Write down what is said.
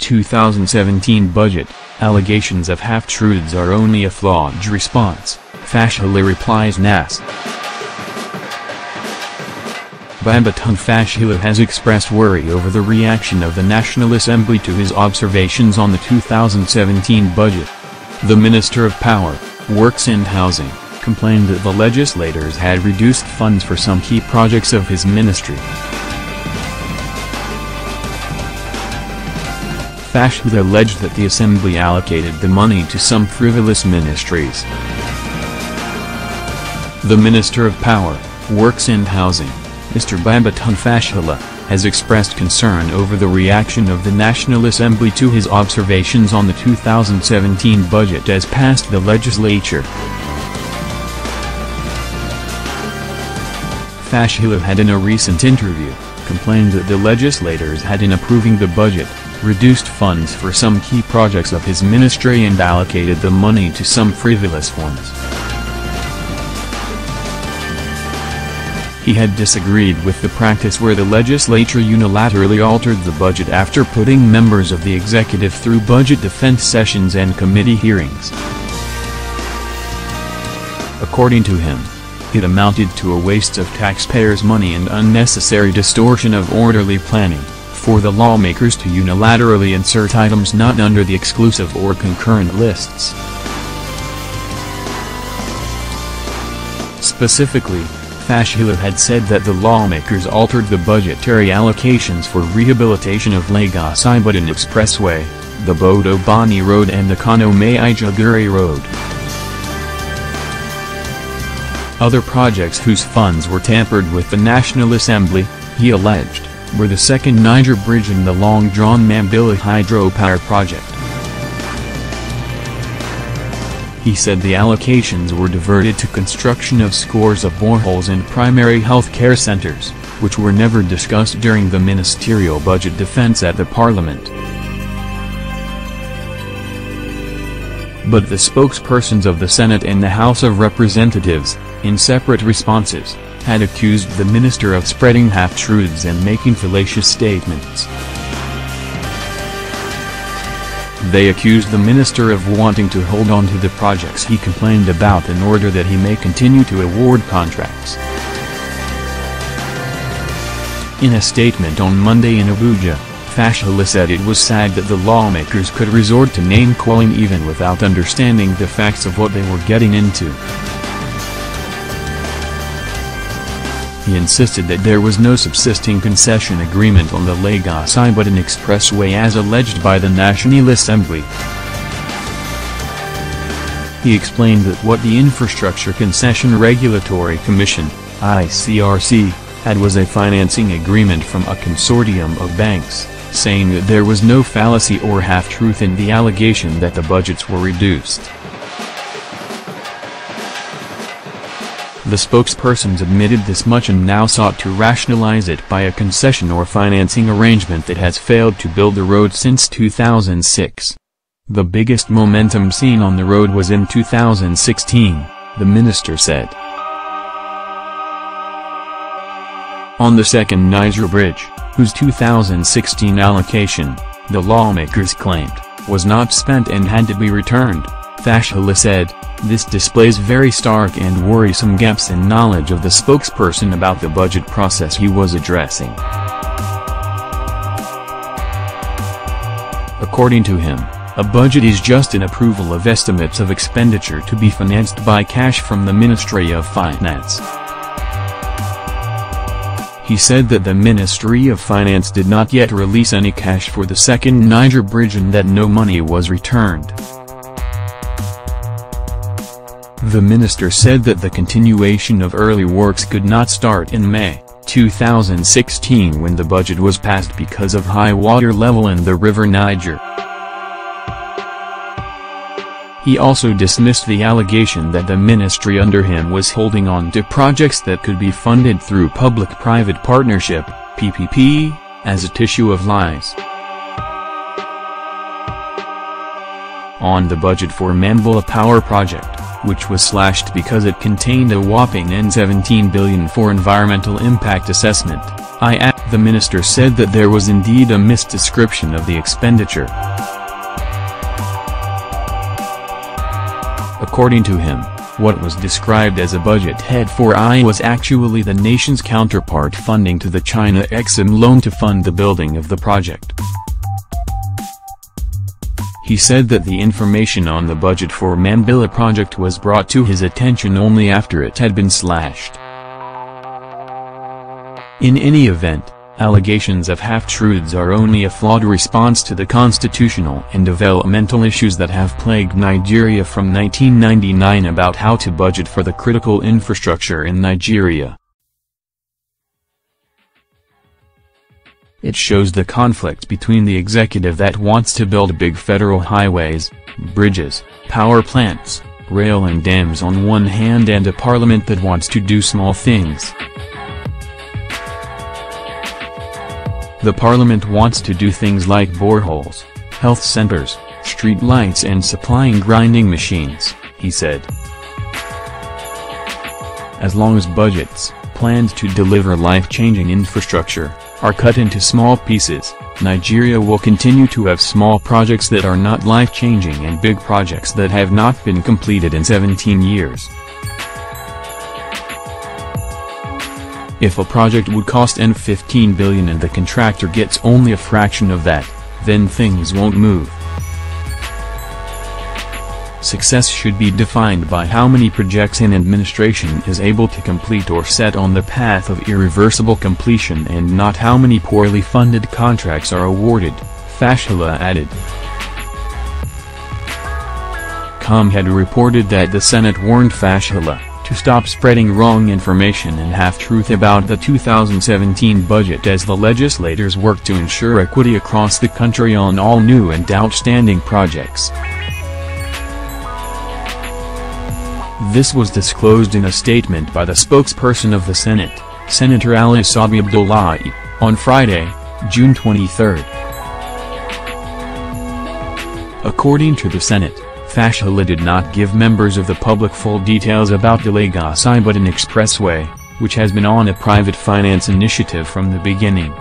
2017 budget, allegations of half-truths are only a flawed response, Fashola replies Nass. Babatunde Fashola has expressed worry over the reaction of the National Assembly to his observations on the 2017 budget. The Minister of Power, Works and Housing, complained that the legislators had reduced funds for some key projects of his ministry. Fashola alleged that the Assembly allocated the money to some frivolous ministries. The Minister of Power, Works and Housing, Mr. Babatunde Fashola, has expressed concern over the reaction of the National Assembly to his observations on the 2017 budget as passed the legislature. Fashola had in a recent interview, complained that the legislators had in approving the budget, reduced funds for some key projects of his ministry and allocated the money to some frivolous ones. He had disagreed with the practice where the legislature unilaterally altered the budget after putting members of the executive through budget defense sessions and committee hearings. According to him, it amounted to a waste of taxpayers' money and unnecessary distortion of orderly planning, for the lawmakers to unilaterally insert items not under the exclusive or concurrent lists. Specifically, Fashola had said that the lawmakers altered the budgetary allocations for rehabilitation of Lagos-Ibadan Expressway, the Bodo-Bani Road and the Kano-Maiduguri Road. Other projects whose funds were tampered with the National Assembly, he alleged, were the second Niger Bridge and the long-drawn Mambila hydropower project. He said the allocations were diverted to construction of scores of boreholes and primary health care centers, which were never discussed during the ministerial budget defense at the parliament. But the spokespersons of the Senate and the House of Representatives, in separate responses, had accused the minister of spreading half-truths and making fallacious statements. They accused the minister of wanting to hold on to the projects he complained about in order that he may continue to award contracts. In a statement on Monday in Abuja, Fashola said it was sad that the lawmakers could resort to name-calling even without understanding the facts of what they were getting into. He insisted that there was no subsisting concession agreement on the Lagos-Ibadan Expressway as alleged by the National Assembly. He explained that what the Infrastructure Concession Regulatory Commission, ICRC, had was a financing agreement from a consortium of banks, saying that there was no fallacy or half-truth in the allegation that the budgets were reduced. The spokespersons admitted this much and now sought to rationalize it by a concession or financing arrangement that has failed to build the road since 2006. The biggest momentum seen on the road was in 2016, the minister said. On the second Niger Bridge, whose 2016 allocation, the lawmakers claimed, was not spent and had to be returned, Fashola said, this displays very stark and worrisome gaps in knowledge of the spokesperson about the budget process he was addressing. According to him, a budget is just an approval of estimates of expenditure to be financed by cash from the Ministry of Finance. He said that the Ministry of Finance did not yet release any cash for the second Niger Bridge and that no money was returned. The minister said that the continuation of early works could not start in May 2016 when the budget was passed because of high water level in the river Niger. He also dismissed the allegation that the ministry under him was holding on to projects that could be funded through public-private partnership, PPP, as a tissue of lies. On the budget for Mambila Power Project, which was slashed because it contained a whopping N17 billion for environmental impact assessment, the The minister said that there was indeed a misdescription of the expenditure. According to him, what was described as a budget head for I was actually the nation's counterpart funding to the China Exim loan to fund the building of the project. He said that the information on the budget for Mambila project was brought to his attention only after it had been slashed. In any event, allegations of half-truths are only a flawed response to the constitutional and developmental issues that have plagued Nigeria from 1999 about how to budget for the critical infrastructure in Nigeria. It shows the conflict between the executive that wants to build big federal highways, bridges, power plants, rail and dams on one hand and a parliament that wants to do small things. The parliament wants to do things like boreholes, health centers, street lights and supplying grinding machines, he said. As long as budgets, planned to deliver life-changing infrastructure, are cut into small pieces, Nigeria will continue to have small projects that are not life-changing and big projects that have not been completed in 17 years. If a project would cost $15 billion and the contractor gets only a fraction of that, then things won't move. Success should be defined by how many projects an administration is able to complete or set on the path of irreversible completion and not how many poorly funded contracts are awarded, Fashola added. Com had reported that the Senate warned Fashola to stop spreading wrong information and half-truth about the 2017 budget as the legislators work to ensure equity across the country on all new and outstanding projects. This was disclosed in a statement by the spokesperson of the Senate, Senator Ali Sabi Abdullahi, on Friday, June 23. According to the Senate, Fashola did not give members of the public full details about the Lagos-Ibadan expressway, which has been on a private finance initiative from the beginning.